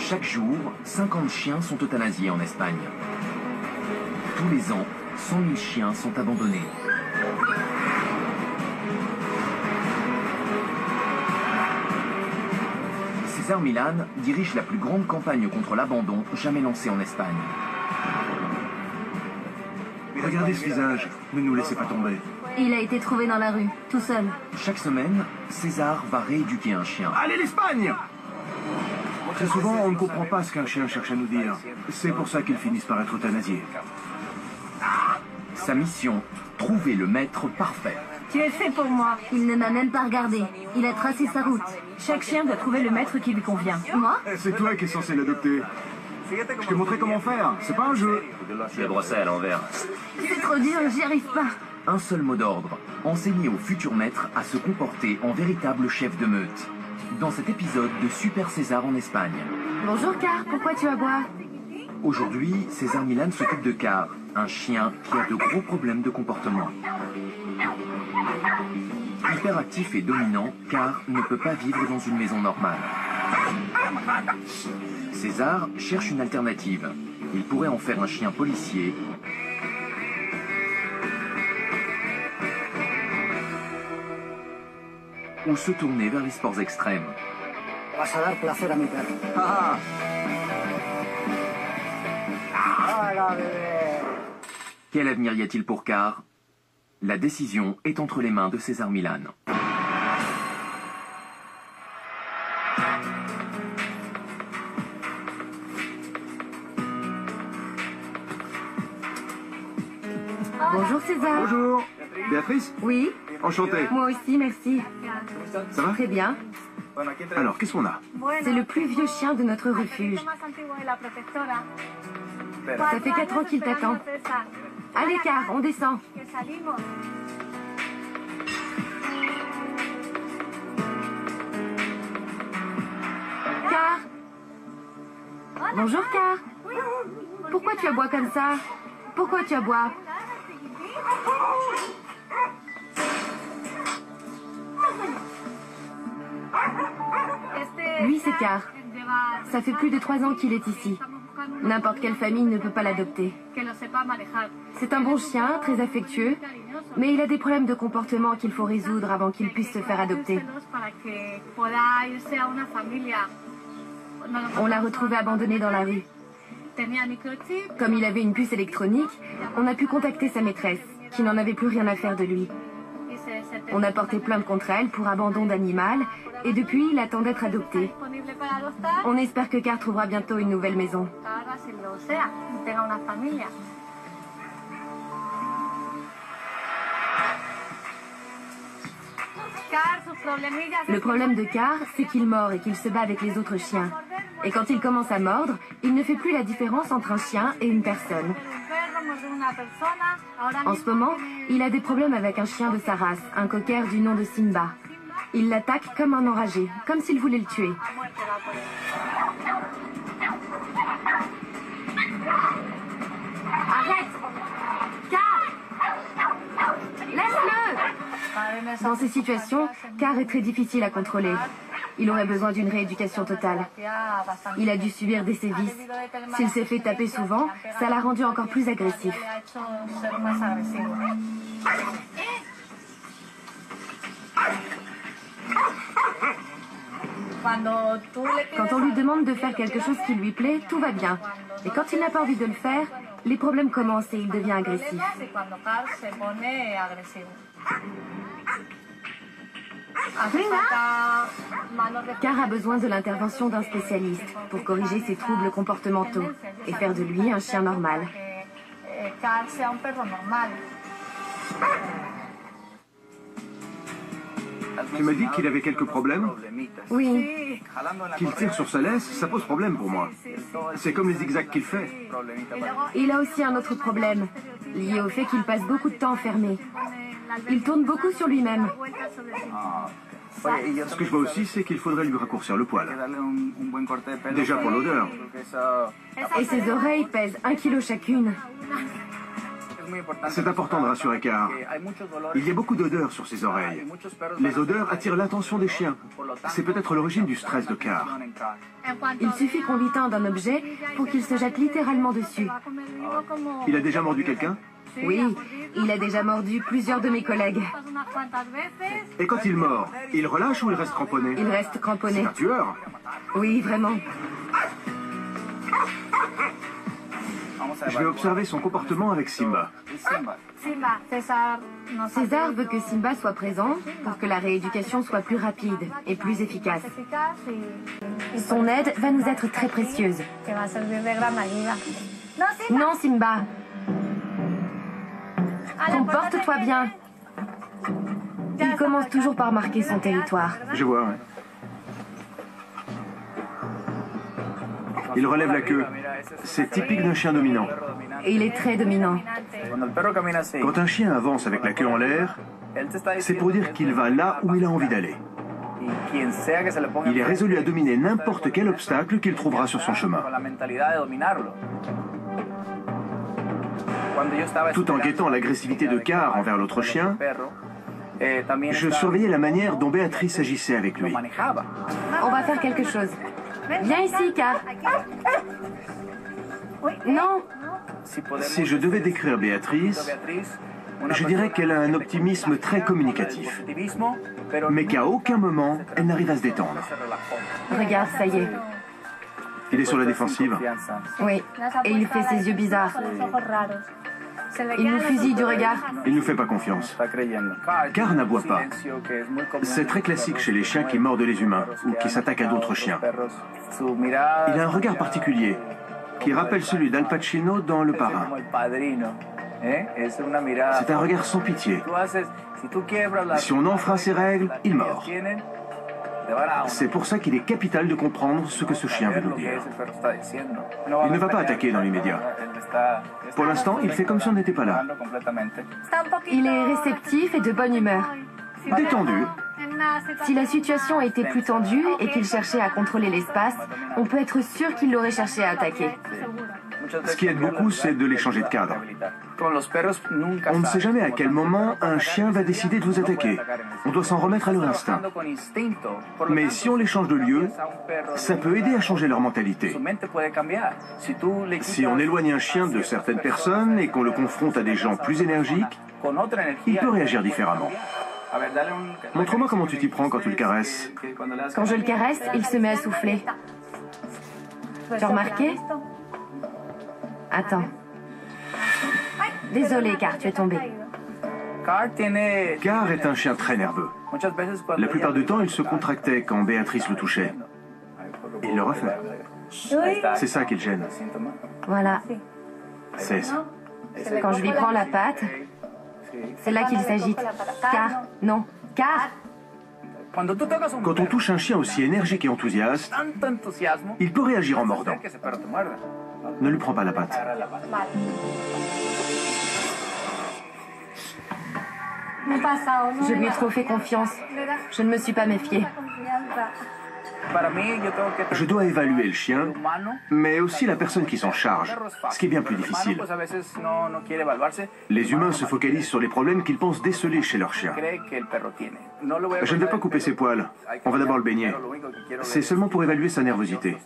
Chaque jour, 50 chiens sont euthanasiés en Espagne. Tous les ans, 100 000 chiens sont abandonnés. César Millan dirige la plus grande campagne contre l'abandon jamais lancée en Espagne. Regardez ce visage, ne nous laissez pas tomber. Il a été trouvé dans la rue, tout seul. Chaque semaine, César va rééduquer un chien. Allez l'Espagne! Très souvent, on ne comprend pas ce qu'un chien cherche à nous dire. C'est pour ça qu'ils finissent par être euthanasiés. Sa mission, trouver le maître parfait. Tu es fait pour moi. Il ne m'a même pas regardé. Il a tracé sa route. Chaque chien doit trouver le maître qui lui convient. Moi? C'est toi qui es censé l'adopter. Je t'ai montré comment faire, c'est pas un jeu. Le brosser à l'envers. C'est trop dur, j'y arrive pas. Un seul mot d'ordre, enseigner au futur maître à se comporter en véritable chef de meute. Dans cet épisode de Super César en Espagne. Bonjour Car, pourquoi tu aboies? Aujourd'hui, César Millan s'occupe de Car, un chien qui a de gros problèmes de comportement. Hyperactif et dominant, Car ne peut pas vivre dans une maison normale. César cherche une alternative. Il pourrait en faire un chien policier ou se tourner vers les sports extrêmes. Vas a dar placer a mi perro. Hola, bebé. Quel avenir y a-t-il pour Car? La décision est entre les mains de César Millan. Bonjour César. Bonjour. Béatrice? Oui, Enchanté. moi aussi, merci. Ça va? Très bien. Alors, qu'est-ce qu'on a? C'est le plus vieux chien de notre refuge. Ça fait 4 ans qu'il t'attend. Allez Car, on descend. Car. Bonjour Car. Pourquoi tu aboies comme ça? Pourquoi tu aboies? Lui, c'est Car. Ça fait plus de 3 ans qu'il est ici. N'importe quelle famille ne peut pas l'adopter. C'est un bon chien, très affectueux, mais il a des problèmes de comportement qu'il faut résoudre avant qu'il puisse se faire adopter. On l'a retrouvé abandonné dans la rue. Comme il avait une puce électronique, on a pu contacter sa maîtresse, qui n'en avait plus rien à faire de lui. On a porté plainte contre elle pour abandon d'animal, et depuis, il attend d'être adopté. On espère que Car trouvera bientôt une nouvelle maison. Le problème de Car, c'est qu'il mord et qu'il se bat avec les autres chiens. Et quand il commence à mordre, il ne fait plus la différence entre un chien et une personne. En ce moment, il a des problèmes avec un chien de sa race, un cocker du nom de Simba. Il l'attaque comme un enragé, comme s'il voulait le tuer. Arrête! Car! Laisse-le! Dans ces situations, Car est très difficile à contrôler. Il aurait besoin d'une rééducation totale. Il a dû subir des sévices. S'il s'est fait taper souvent, ça l'a rendu encore plus agressif. Quand on lui demande de faire quelque chose qui lui plaît, tout va bien. Et quand il n'a pas envie de le faire, les problèmes commencent et il devient agressif. Car a besoin de l'intervention d'un spécialiste pour corriger ses troubles comportementaux et faire de lui un chien normal. Tu m'as dit qu'il avait quelques problèmes? Oui, Qu'il tire sur sa laisse, ça pose problème pour moi. C'est comme les zigzags qu'il fait. il a aussi un autre problème, lié au fait qu'il passe beaucoup de temps enfermé. Il tourne beaucoup sur lui-même. Ce que je vois aussi, c'est qu'il faudrait lui raccourcir le poil. Déjà pour l'odeur. Et ses oreilles pèsent 1 kilo chacune. C'est important de rassurer Car. Il y a beaucoup d'odeurs sur ses oreilles. Les odeurs attirent l'attention des chiens. C'est peut-être l'origine du stress de Car. Il suffit qu'on lui tende un objet pour qu'il se jette littéralement dessus. Il a déjà mordu quelqu'un? Oui, il a déjà mordu plusieurs de mes collègues. Et quand il mord, il relâche ou il reste cramponné? Il reste C'est cramponné. un tueur. Oui, vraiment. Je vais observer son comportement avec Simba. César veut que Simba soit présent pour que la rééducation soit plus rapide et plus efficace. Son aide va nous être très précieuse. Non, Simba. Comporte-toi bien. Il commence toujours par marquer son territoire. Je vois, ouais. Il relève la queue. C'est typique d'un chien dominant. Et il est très dominant. Quand un chien avance avec la queue en l'air, c'est pour dire qu'il va là où il a envie d'aller. Il est résolu à dominer n'importe quel obstacle qu'il trouvera sur son chemin. Tout en guettant l'agressivité de Car envers l'autre chien, je surveillais la manière dont Béatrice agissait avec lui. On va faire quelque chose. Viens ici, Car. Non. Si je devais décrire Béatrice, je dirais qu'elle a un optimisme très communicatif, mais qu'à aucun moment elle n'arrive à se détendre. Regarde, ça y est. Il est sur la défensive. Oui, et il fait ses yeux bizarres. Il nous fusille du regard. Il ne nous fait pas confiance. Car n'aboie pas. C'est très classique chez les chiens qui mordent les humains ou qui s'attaquent à d'autres chiens. Il a un regard particulier qui rappelle celui d'Al Pacino dans Le Parrain. C'est un regard sans pitié. Si on enfreint ses règles, il mord. C'est pour ça qu'il est capital de comprendre ce que ce chien veut nous dire. Il ne va pas attaquer dans l'immédiat. Pour l'instant, il fait comme si on n'était pas là. Il est réceptif et de bonne humeur. Détendu. Si la situation était plus tendue et qu'il cherchait à contrôler l'espace, on peut être sûr qu'il l'aurait cherché à attaquer. Ce qui aide beaucoup, c'est de les changer de cadre. On ne sait jamais à quel moment un chien va décider de vous attaquer. On doit s'en remettre à leur instinct. Mais si on les change de lieu, ça peut aider à changer leur mentalité. Si on éloigne un chien de certaines personnes et qu'on le confronte à des gens plus énergiques, il peut réagir différemment. Montre-moi comment tu t'y prends quand tu le caresses. Quand je le caresse, il se met à souffler. Tu as remarqué? Attends. Désolé, Car, tu es tombé. Car est un chien très nerveux. La plupart du temps, il se contractait quand Béatrice le touchait. Il le refait. C'est ça qui le gêne. Voilà. C'est ça. Quand je lui prends la patte, c'est là qu'il s'agite. Car, non. Car. Quand on touche un chien aussi énergique et enthousiaste, il peut réagir en mordant. Ne lui prends pas la patte. Je lui ai trop fait confiance. Je ne me suis pas méfiée. Je dois évaluer le chien, mais aussi la personne qui s'en charge, ce qui est bien plus difficile. Les humains se focalisent sur les problèmes qu'ils pensent déceler chez leur chien. Je ne vais pas couper ses poils. On va d'abord le baigner. C'est seulement pour évaluer sa nervosité.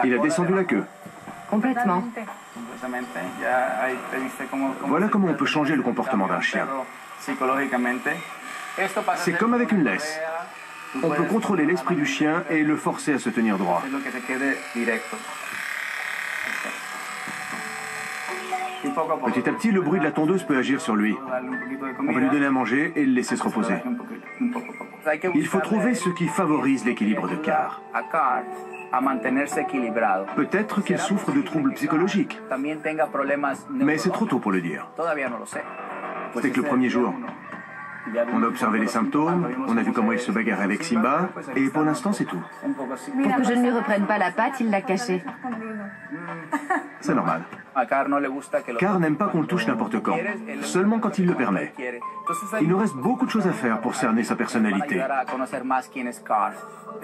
Il a descendu la queue. Complètement. Voilà comment on peut changer le comportement d'un chien. C'est comme avec une laisse. On peut contrôler l'esprit du chien et le forcer à se tenir droit. Petit à petit, le bruit de la tondeuse peut agir sur lui. On va lui donner à manger et le laisser se reposer. Il faut trouver ce qui favorise l'équilibre de Car. Peut-être qu'il souffre de troubles psychologiques, mais c'est trop tôt pour le dire. C'est que le premier jour. On a observé les symptômes, on a vu comment il se bagarrait avec Simba, et pour l'instant c'est tout. Pour que je ne lui reprenne pas la patte, il l'a cachée. C'est normal. Car n'aime pas qu'on le touche n'importe quand, seulement quand il le permet. Il nous reste beaucoup de choses à faire pour cerner sa personnalité.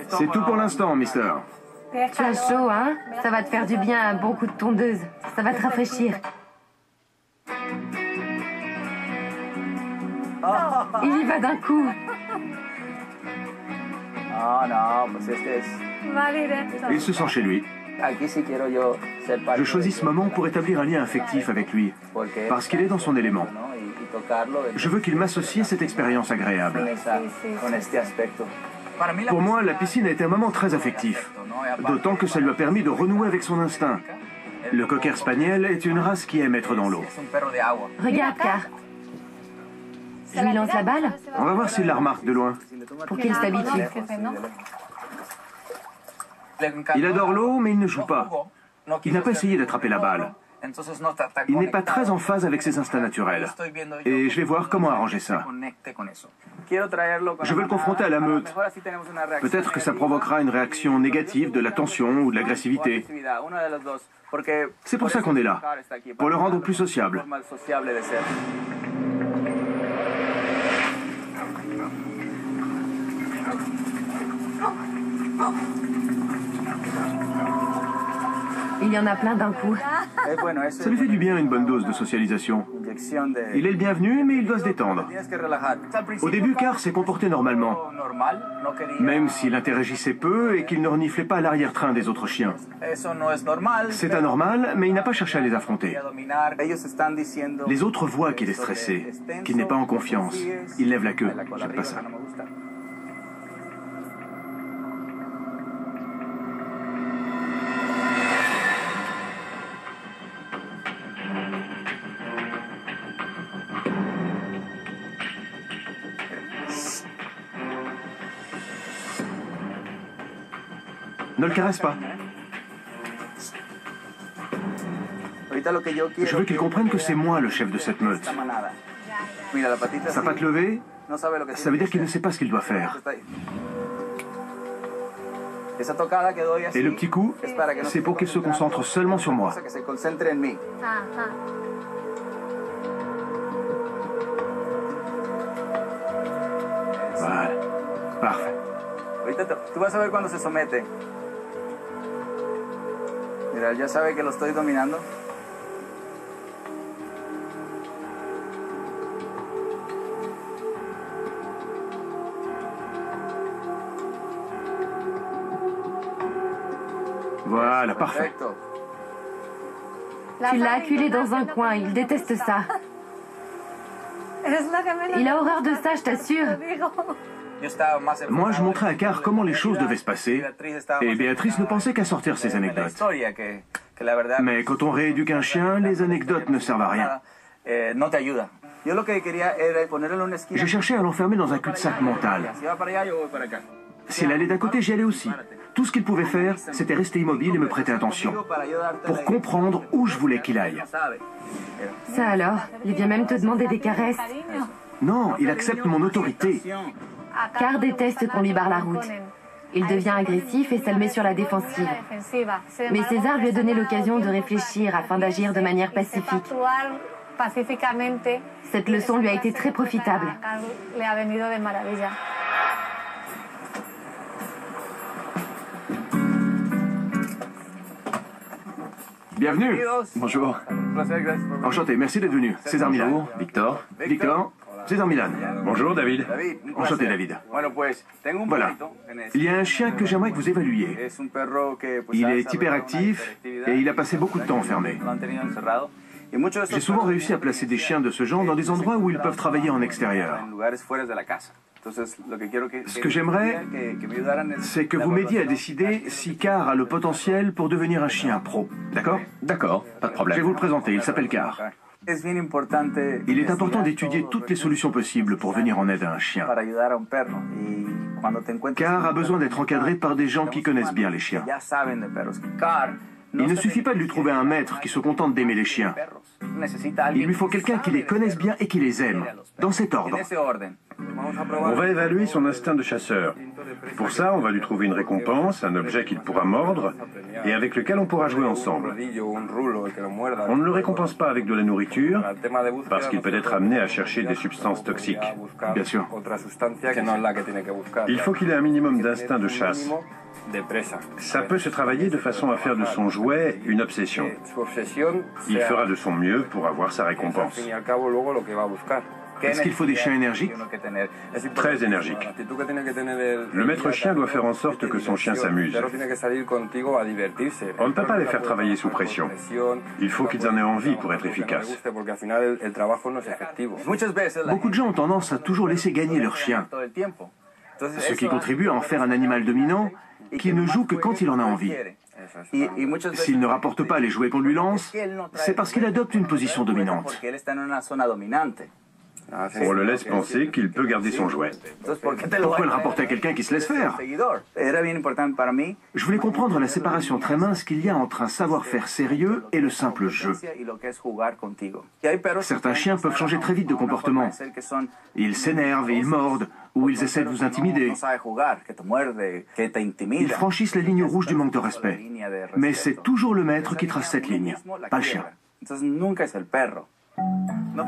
C'est tout pour l'instant, Mister. Tu as chaud, hein? Ça va te faire du bien, un bon coup de tondeuse. Ça va te rafraîchir. Il y va d'un coup. Il se sent chez lui. Je choisis ce moment pour établir un lien affectif avec lui, parce qu'il est dans son élément. Je veux qu'il m'associe à cette expérience agréable. Pour moi, la piscine a été un moment très affectif, d'autant que ça lui a permis de renouer avec son instinct. Le cocker spaniel est une race qui aime être dans l'eau. Regarde, Car. Je lui lance la balle? On va voir s'il la remarque de loin. Pour qu'il s'habitue. Il adore l'eau, mais il ne joue pas. Il n'a pas essayé d'attraper la balle. Il n'est pas très en phase avec ses instincts naturels. Et je vais voir comment arranger ça. Je veux le confronter à la meute. Peut-être que ça provoquera une réaction négative, de la tension ou de l'agressivité. C'est pour ça qu'on est là, pour le rendre plus sociable. Il y en a plein d'un coup. Ça lui fait du bien une bonne dose de socialisation. Il est le bienvenu, mais il doit se détendre. Au début, Car s'est comporté normalement, même s'il interagissait peu et qu'il ne reniflait pas à l'arrière-train des autres chiens. C'est anormal, mais il n'a pas cherché à les affronter. Les autres voient qu'il est stressé, qu'il n'est pas en confiance. Il lève la queue. J'aime pas ça. Ne le caresse pas. Je veux qu'il comprenne que c'est moi le chef de cette meute. Sa patte levée, ça veut dire qu'il ne sait pas ce qu'il doit faire. Et le petit coup, c'est pour qu'il se concentre seulement sur moi. Voilà. Parfait. Tú vas a ver cuando se somete. Mira, él ya sabe que lo estoy dominando. Voilà, parfait. Tu l'as acculé dans un coin, il déteste ça. Il a horreur de ça, je t'assure. Moi, je montrais à Car comment les choses devaient se passer, et Béatrice ne pensait qu'à sortir ses anecdotes. Mais quand on rééduque un chien, les anecdotes ne servent à rien. Je cherchais à l'enfermer dans un cul-de-sac mental. S'il allait d'un côté, j'y allais aussi. Tout ce qu'il pouvait faire, c'était rester immobile et me prêter attention, pour comprendre où je voulais qu'il aille. Ça alors, il vient même te demander des caresses. Non, il accepte mon autorité. Car déteste qu'on lui barre la route. Il devient agressif et ça le met sur la défensive. Mais César lui a donné l'occasion de réfléchir afin d'agir de manière pacifique. Cette leçon lui a été très profitable. Bienvenue. Bonjour. Enchanté, merci d'être venu. César Milan. Victor. Victor. César Milan. Bonjour, David. Enchanté, David. Voilà. Il y a un chien que j'aimerais que vous évaluiez. Il est hyperactif et il a passé beaucoup de temps enfermé. J'ai souvent réussi à placer des chiens de ce genre dans des endroits où ils peuvent travailler en extérieur. Ce que j'aimerais, c'est que vous m'aidiez à décider si Car a le potentiel pour devenir un chien pro. D'accord? D'accord, pas de Je problème. vais vous le présenter, il s'appelle Car. Il est important d'étudier toutes les solutions possibles pour venir en aide à un chien. Car a besoin d'être encadré par des gens qui connaissent bien les chiens. Il ne suffit pas de lui trouver un maître qui se contente d'aimer les chiens. Il lui faut quelqu'un qui les connaisse bien et qui les aime, dans cet ordre. On va évaluer son instinct de chasseur. Pour ça, on va lui trouver une récompense, un objet qu'il pourra mordre et avec lequel on pourra jouer ensemble. On ne le récompense pas avec de la nourriture parce qu'il peut être amené à chercher des substances toxiques. Bien sûr. Il faut qu'il ait un minimum d'instinct de chasse. Ça peut se travailler de façon à faire de son jouet une obsession. Il fera de son mieux pour avoir sa récompense. Est-ce qu'il faut des chiens énergiques? Très énergiques. Le maître chien doit faire en sorte que son chien s'amuse. On ne peut pas les faire travailler sous pression. Il faut qu'ils en aient envie pour être efficaces. Beaucoup de gens ont tendance à toujours laisser gagner leur chien, ce qui contribue à en faire un animal dominant qui ne joue que quand il en a envie. S'il ne rapporte pas les jouets qu'on lui lance, c'est parce qu'il adopte une position dominante. On le laisse penser qu'il peut garder son jouet. Pourquoi le rapporter à quelqu'un qui se laisse faire? Je voulais comprendre la séparation très mince qu'il y a entre un savoir-faire sérieux et le simple jeu. Certains chiens peuvent changer très vite de comportement. Ils s'énervent et ils mordent, ou ils essaient de vous intimider. Ils franchissent la ligne rouge du manque de respect. Mais c'est toujours le maître qui trace cette ligne, pas le chien.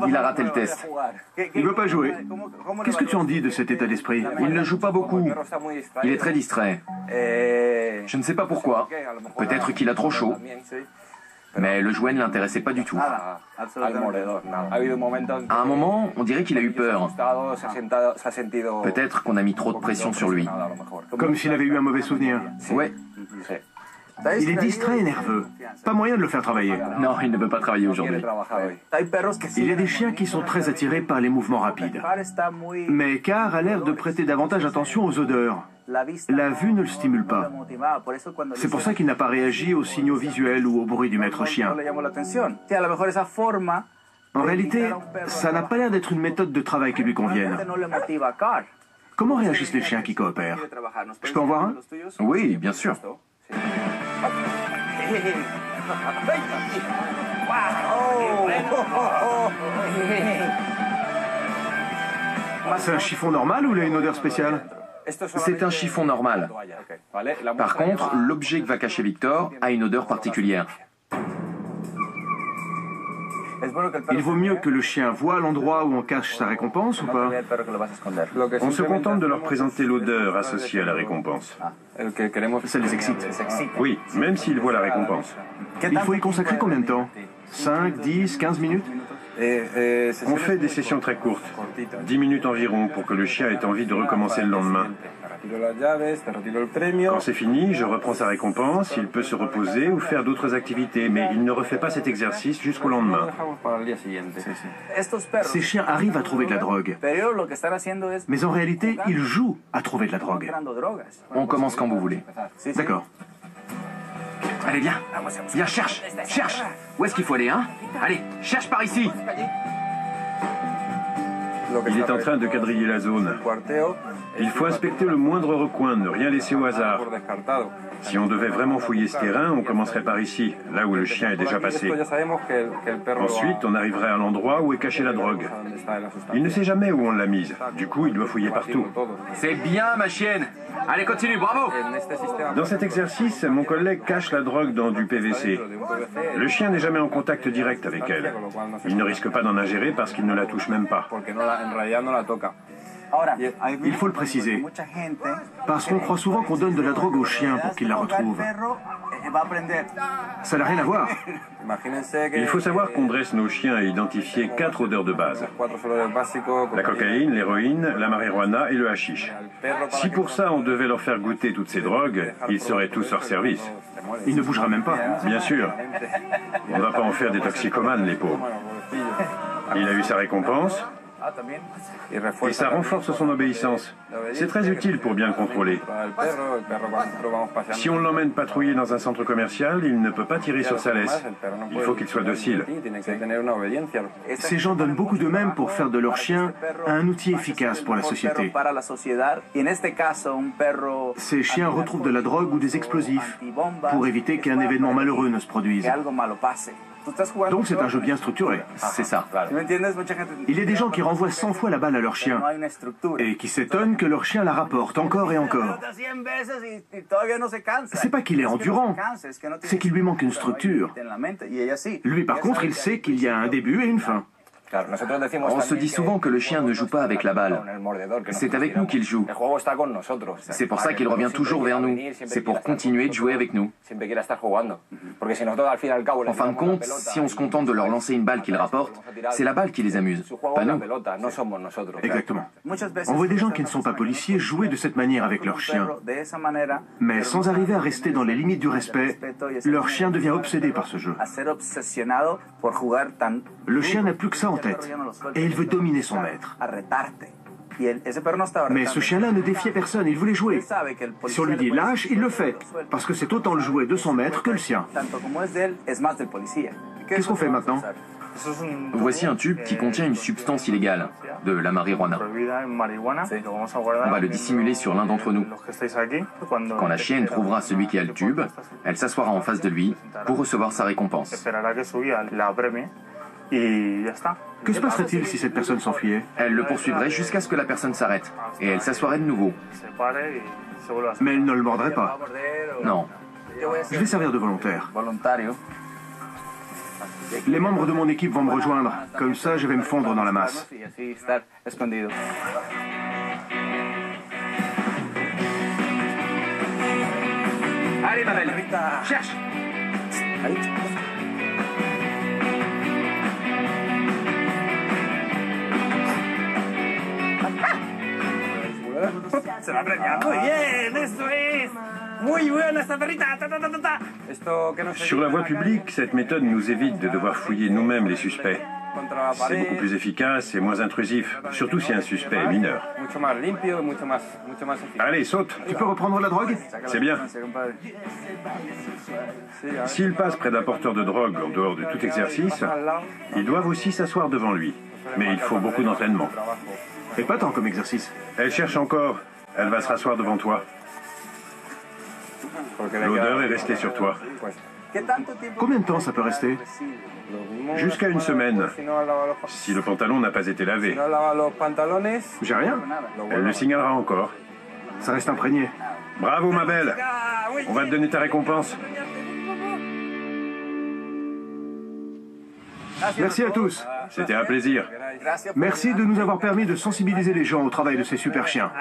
Il a raté le test. Il ne veut pas jouer. Qu'est-ce que tu en dis de cet état d'esprit? Il ne joue pas beaucoup. Il est très distrait. Je ne sais pas pourquoi. Peut-être qu'il a trop chaud. Mais le jouet ne l'intéressait pas du tout. À un moment, on dirait qu'il a eu peur. Peut-être qu'on a mis trop de pression sur lui. Comme s'il avait eu un mauvais souvenir. Ouais. Il est distrait et nerveux. Pas moyen de le faire travailler. Non, il ne veut pas travailler aujourd'hui. Il y a des chiens qui sont très attirés par les mouvements rapides. Mais Car a l'air de prêter davantage attention aux odeurs. La vue ne le stimule pas. C'est pour ça qu'il n'a pas réagi aux signaux visuels ou au bruit du maître chien. En réalité, ça n'a pas l'air d'être une méthode de travail qui lui convienne. Comment réagissent les chiens qui coopèrent? Je peux en voir un? Oui, bien sûr. C'est un chiffon normal ou il a une odeur spéciale? C'est un chiffon normal. Par contre, l'objet que va cacher Victor a une odeur particulière. Il vaut mieux que le chien voie l'endroit où on cache sa récompense ou pas? On se contente de leur présenter l'odeur associée à la récompense. Ça les excite. Oui, même s'ils voient la récompense. Il faut y consacrer combien de temps? 5, 10, 15 minutes? On fait des sessions très courtes, 10 minutes environ, pour que le chien ait envie de recommencer le lendemain. Quand c'est fini, je reprends sa récompense, il peut se reposer ou faire d'autres activités, mais il ne refait pas cet exercice jusqu'au lendemain. Ces chiens arrivent à trouver de la drogue. Mais en réalité, ils jouent à trouver de la drogue. On commence quand vous voulez. D'accord. Allez, viens. Viens, cherche. Cherche. Où est-ce qu'il faut aller, hein? Allez, cherche par ici. Il est en train de quadriller la zone. Il faut inspecter le moindre recoin, ne rien laisser au hasard. Si on devait vraiment fouiller ce terrain, on commencerait par ici, là où le chien est déjà passé. Ensuite, on arriverait à l'endroit où est cachée la drogue. Il ne sait jamais où on l'a mise. Du coup, il doit fouiller partout. C'est bien, ma chienne. Allez, continue, bravo. Dans cet exercice, mon collègue cache la drogue dans du PVC. Le chien n'est jamais en contact direct avec elle. Il ne risque pas d'en ingérer parce qu'il ne la touche même pas. Il faut le préciser, parce qu'on croit souvent qu'on donne de la drogue au chien pour qu'il la retrouve. Ça n'a rien à voir. Il faut savoir qu'on dresse nos chiens à identifier 4 odeurs de base. La cocaïne, l'héroïne, la marijuana et le hashish. Si pour ça on devait leur faire goûter toutes ces drogues, ils seraient tous hors service. Il ne bougera même pas. Bien sûr. On ne va pas en faire des toxicomanes, les pauvres. Il a eu sa récompense. Et ça renforce son obéissance. C'est très utile pour bien le contrôler. Si on l'emmène patrouiller dans un centre commercial, il ne peut pas tirer sur sa laisse. Il faut qu'il soit docile. Ces gens donnent beaucoup d'eux-mêmes pour faire de leur chien un outil efficace pour la société. Ces chiens retrouvent de la drogue ou des explosifs pour éviter qu'un événement malheureux ne se produise. Donc c'est un jeu bien structuré. C'est ça. Il y a des gens qui renvoient 100 fois la balle à leur chien et qui s'étonnent que leur chien la rapporte encore et encore. C'est pas qu'il est endurant, c'est qu'il lui manque une structure. Lui par contre, il sait qu'il y a un début et une fin. On se dit souvent que le chien ne joue pas avec la balle. C'est avec nous qu'il joue. C'est pour ça qu'il revient toujours vers nous. C'est pour continuer de jouer avec nous. En fin de compte, si on se contente de leur lancer une balle qu'ils rapportent, c'est la balle qui les amuse, pas nous. Exactement. On voit des gens qui ne sont pas policiers jouer de cette manière avec leur chien. Mais sans arriver à rester dans les limites du respect, leur chien devient obsédé par ce jeu. Le chien n'a plus que ça en tête, et il veut dominer son maître. Mais ce chien-là ne défiait personne, il voulait jouer. Si on lui dit lâche, il le fait, parce que c'est autant le jouet de son maître que le sien. Qu'est-ce qu'on fait maintenant? Voici un tube qui contient une substance illégale, de la marijuana. On va le dissimuler sur l'un d'entre nous. Quand la chienne trouvera celui qui a le tube, elle s'assoira en face de lui pour recevoir sa récompense. Que se passerait-il si cette personne s'enfuyait? Elle le poursuivrait jusqu'à ce que la personne s'arrête, et elle s'assoirait de nouveau. Mais elle ne le mordrait pas. Non. Je vais servir de volontaire. Les membres de mon équipe vont me rejoindre. Comme ça, je vais me fondre dans la masse. Allez, ma belle, cherche. Se va premiando. Bien, eso es. Muy buena esta perrita. Sur la voie publique, cette méthode nous évite de devoir fouiller nous-mêmes les suspects. C'est beaucoup plus efficace et moins intrusif, surtout si un suspect est mineur. Allez, saute. Tu peux reprendre la drogue? C'est bien. S'ils passent près d'un porteur de drogue en dehors de tout exercice, ils doivent aussi s'asseoir devant lui. Mais il faut beaucoup d'entraînement. Et pas tant comme exercice. Elle cherche encore. Elle va se rasseoir devant toi. L'odeur est restée sur toi. Combien de temps ça peut rester? Jusqu'à une semaine, si le pantalon n'a pas été lavé. J'ai rien. Elle le signalera encore. Ça reste imprégné. Bravo, ma belle. On va te donner ta récompense. Merci à tous. C'était un plaisir. Merci de nous avoir permis de sensibiliser les gens au travail de ces super chiens.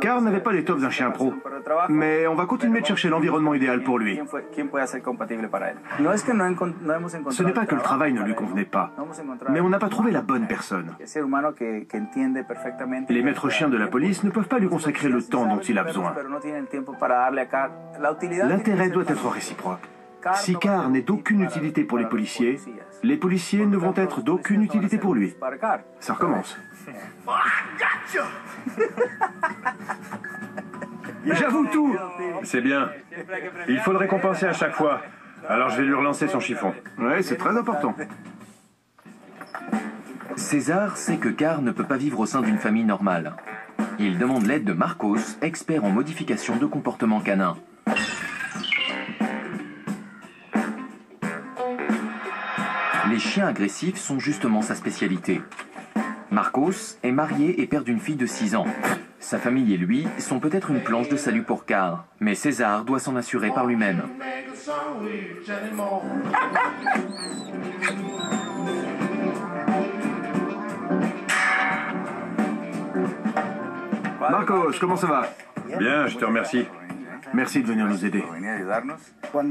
Carl n'avait pas l'étoffe d'un chien pro, mais on va continuer de chercher l'environnement idéal pour lui. Ce n'est pas que le travail ne lui convenait pas, mais on n'a pas trouvé la bonne personne. Les maîtres chiens de la police ne peuvent pas lui consacrer le temps dont il a besoin. L'intérêt doit être réciproque. Si Carl n'est d'aucune utilité pour les policiers ne vont être d'aucune utilité pour lui. Ça recommence. J'avoue tout. C'est bien. Il faut le récompenser à chaque fois. Alors je vais lui relancer son chiffon. Ouais, c'est très important. César sait que Carl ne peut pas vivre au sein d'une famille normale. Il demande l'aide de Marcos, expert en modification de comportement canin. Les chiens agressifs sont justement sa spécialité. Marcos est marié et père d'une fille de 6 ans. Sa famille et lui sont peut-être une planche de salut pour Carl, mais César doit s'en assurer par lui-même. Marcos, comment ça va? Bien, je te remercie. Merci de venir nous aider.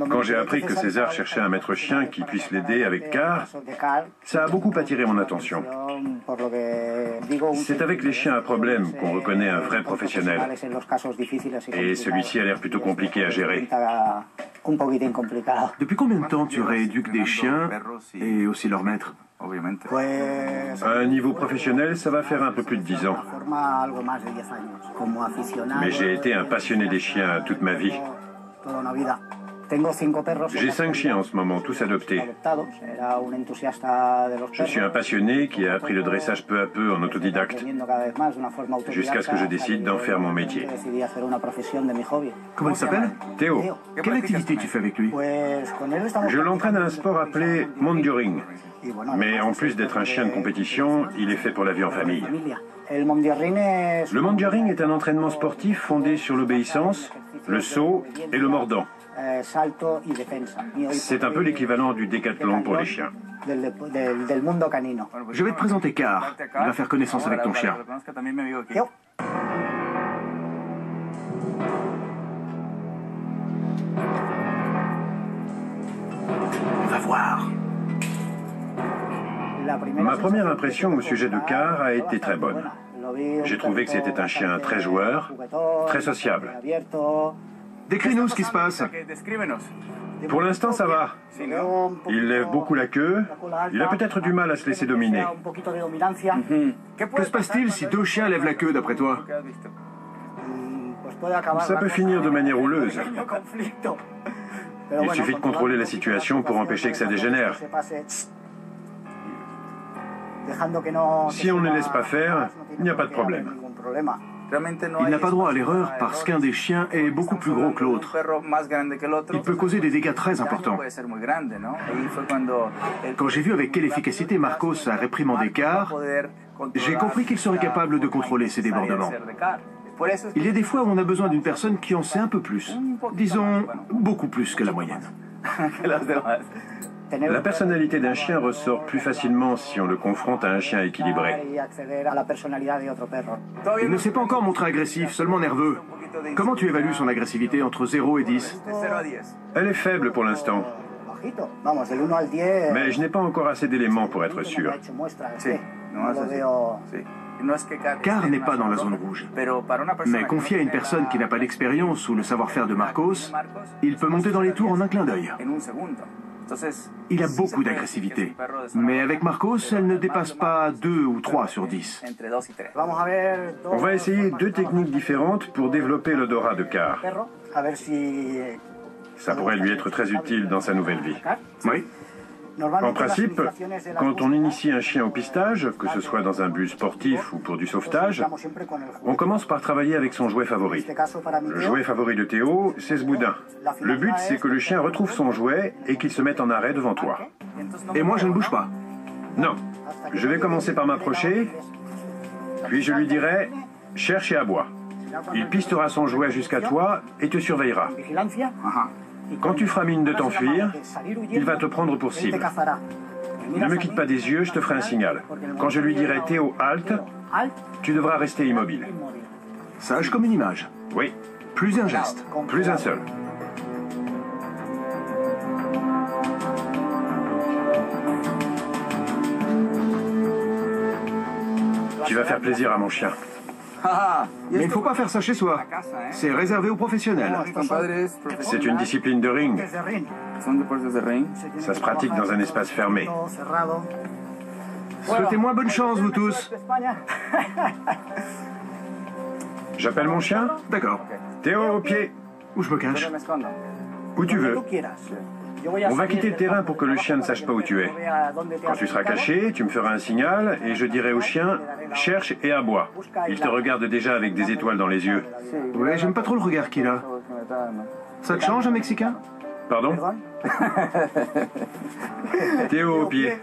Quand j'ai appris que César cherchait un maître chien qui puisse l'aider avec Carl, ça a beaucoup attiré mon attention. C'est avec les chiens à problème qu'on reconnaît un vrai professionnel. Et celui-ci a l'air plutôt compliqué à gérer. Depuis combien de temps tu rééduques des chiens et aussi leur maître? À un niveau professionnel, ça va faire un peu plus de 10 ans. Mais j'ai été un passionné des chiens toute ma vie. J'ai 5 chiens en ce moment, tous adoptés. Je suis un passionné qui a appris le dressage peu à peu en autodidacte, jusqu'à ce que je décide d'en faire mon métier. Comment il s'appelle? Théo. Quelle activité tu fais avec lui? Je l'entraîne à un sport appelé mondiering. Mais en plus d'être un chien de compétition, il est fait pour la vie en famille. Le mondiering est un entraînement sportif fondé sur l'obéissance, le saut et le mordant. C'est un peu l'équivalent du décathlon pour les chiens. Je vais te présenter Car. Il va faire connaissance avec ton chien. On va voir. Ma première impression au sujet de Car a été très bonne. J'ai trouvé que c'était un chien très joueur, très sociable. Décris-nous ce qui se passe. Pour l'instant, ça va. Il lève beaucoup la queue. Il a peut-être du mal à se laisser dominer. Que se passe-t-il si 2 chiens lèvent la queue, d'après toi? Ça peut finir de manière houleuse. Il suffit de contrôler la situation pour empêcher que ça dégénère. Si on ne laisse pas faire, il n'y a pas de problème. Il n'a pas droit à l'erreur parce qu'un des chiens est beaucoup plus gros que l'autre. Il peut causer des dégâts très importants. Quand j'ai vu avec quelle efficacité Marcos a réprimandé Car, j'ai compris qu'il serait capable de contrôler ses débordements. Il y a des fois où on a besoin d'une personne qui en sait un peu plus. Disons, beaucoup plus que la moyenne. La personnalité d'un chien ressort plus facilement si on le confronte à un chien équilibré. Il ne s'est pas encore montré agressif, seulement nerveux. Comment tu évalues son agressivité entre 0 et 10? Elle est faible pour l'instant. Mais je n'ai pas encore assez d'éléments pour être sûr. Car n'est pas dans la zone rouge. Mais confié à une personne qui n'a pas l'expérience ou le savoir-faire de Marcos, il peut monter dans les tours en un clin d'œil. Il a beaucoup d'agressivité, mais avec Marcos, elle ne dépasse pas 2 ou 3 sur 10. On va essayer 2 techniques différentes pour développer l'odorat de Car. Ça pourrait lui être très utile dans sa nouvelle vie. Oui. En principe, quand on initie un chien au pistage, que ce soit dans un but sportif ou pour du sauvetage, on commence par travailler avec son jouet favori. Le jouet favori de Théo, c'est ce boudin. Le but, c'est que le chien retrouve son jouet et qu'il se mette en arrêt devant toi. Et moi, je ne bouge pas. Non. Je vais commencer par m'approcher, puis je lui dirai « cherche et aboie ». Il pistera son jouet jusqu'à toi et te surveillera. Quand tu feras mine de t'enfuir, il va te prendre pour cible. Ne me quitte pas des yeux, je te ferai un signal. Quand je lui dirai Théo, halte, tu devras rester immobile. Sage comme une image. Oui. Plus un geste. Plus un seul. Tu vas faire plaisir à mon chien. Mais il ne faut pas faire ça chez soi. C'est réservé aux professionnels. C'est une discipline de ring. Ça se pratique dans un espace fermé. Souhaitez-moi bonne chance, vous tous. J'appelle mon chien? D'accord. Théo, au pied. Où je me cache? Où tu veux. On va quitter le terrain pour que le chien ne sache pas où tu es. Quand tu seras caché, tu me feras un signal et je dirai au chien « cherche et aboie ». Il te regarde déjà avec des étoiles dans les yeux. Ouais, j'aime pas trop le regard qu'il a. Ça te change, un Mexicain? Pardon? Théo au pied.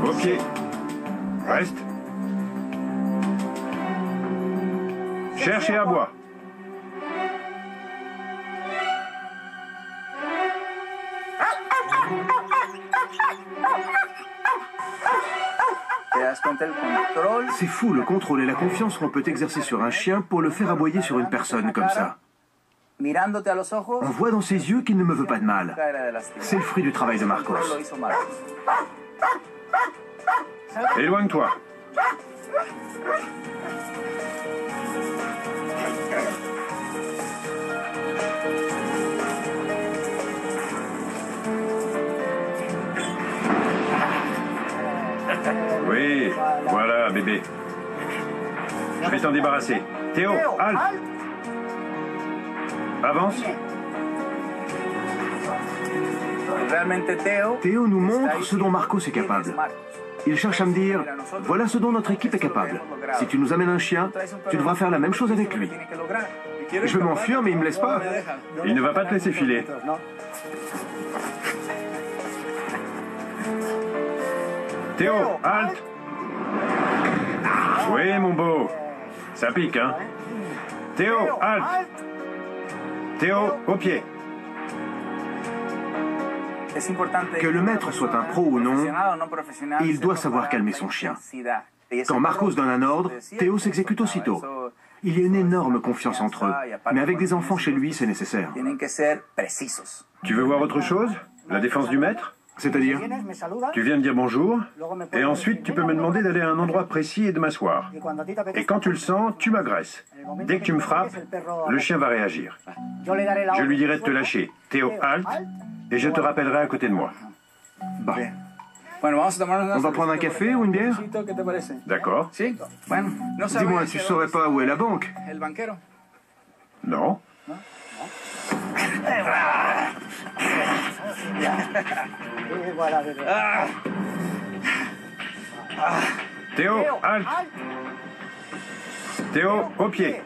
Au pied. Reste. Cherche et aboie. C'est fou le contrôle et la confiance qu'on peut exercer sur un chien pour le faire aboyer sur une personne comme ça. On voit dans ses yeux qu'il ne me veut pas de mal. C'est le fruit du travail de Marcos. Éloigne-toi. Oui, voilà, bébé. Je vais t'en débarrasser. Théo, halte! Avance. Théo nous montre ce dont Marcos est capable. Il cherche à me dire, voilà ce dont notre équipe est capable. Si tu nous amènes un chien, tu devras faire la même chose avec lui. Je veux m'enfuir, mais il me laisse pas. Il ne va pas te laisser filer. Théo, halte! Oui, mon beau. Ça pique, hein? Théo, halte! Théo, au pied. Que le maître soit un pro ou non, il doit savoir calmer son chien. Quand Marcos donne un ordre, Théo s'exécute aussitôt. Il y a une énorme confiance entre eux, mais avec des enfants chez lui, c'est nécessaire. Tu veux voir autre chose? La défense du maître? C'est-à-dire? Tu viens me dire bonjour, et ensuite tu peux me demander d'aller à un endroit précis et de m'asseoir. Et quand tu le sens, tu m'agresses. Dès que tu me frappes, le chien va réagir. Je lui dirai de te lâcher. Théo, halte, et je te rappellerai à côté de moi. Bah. On va prendre un café ou une bière? D'accord. Dis-moi, tu saurais pas où est la banque? Non. Théo, halte! Théo, au pied!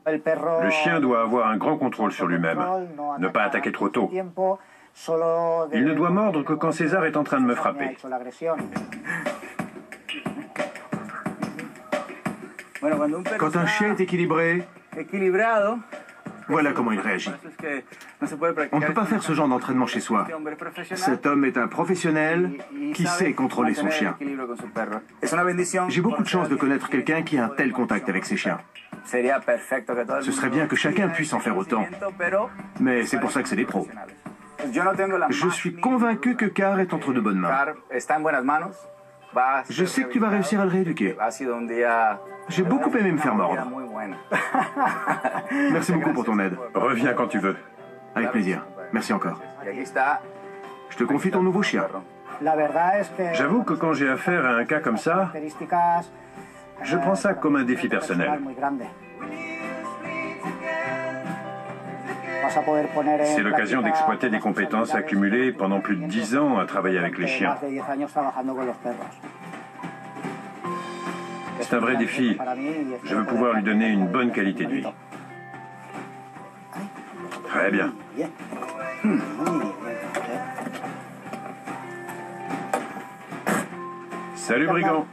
Le chien doit avoir un grand contrôle sur lui-même, ne pas attaquer trop tôt. Il ne doit mordre que quand César est en train de me frapper. Quand un chien est équilibré, voilà comment il réagit. On ne peut pas faire ce genre d'entraînement chez soi. Cet homme est un professionnel qui sait contrôler son chien. J'ai beaucoup de chance de connaître quelqu'un qui a un tel contact avec ses chiens. Ce serait bien que chacun puisse en faire autant. Mais c'est pour ça que c'est des pros. Je suis convaincu que Car est entre de bonnes mains. Je sais que tu vas réussir à le rééduquer. J'ai beaucoup aimé me faire mordre. Merci beaucoup pour ton aide. Reviens quand tu veux. Avec plaisir. Merci encore. Je te confie ton nouveau chien. J'avoue que quand j'ai affaire à un cas comme ça, je prends ça comme un défi personnel. C'est l'occasion d'exploiter des compétences accumulées pendant plus de 10 ans à travailler avec les chiens. C'est un vrai défi. Je veux pouvoir lui donner une bonne qualité de vie. Très bien. Salut, brigand.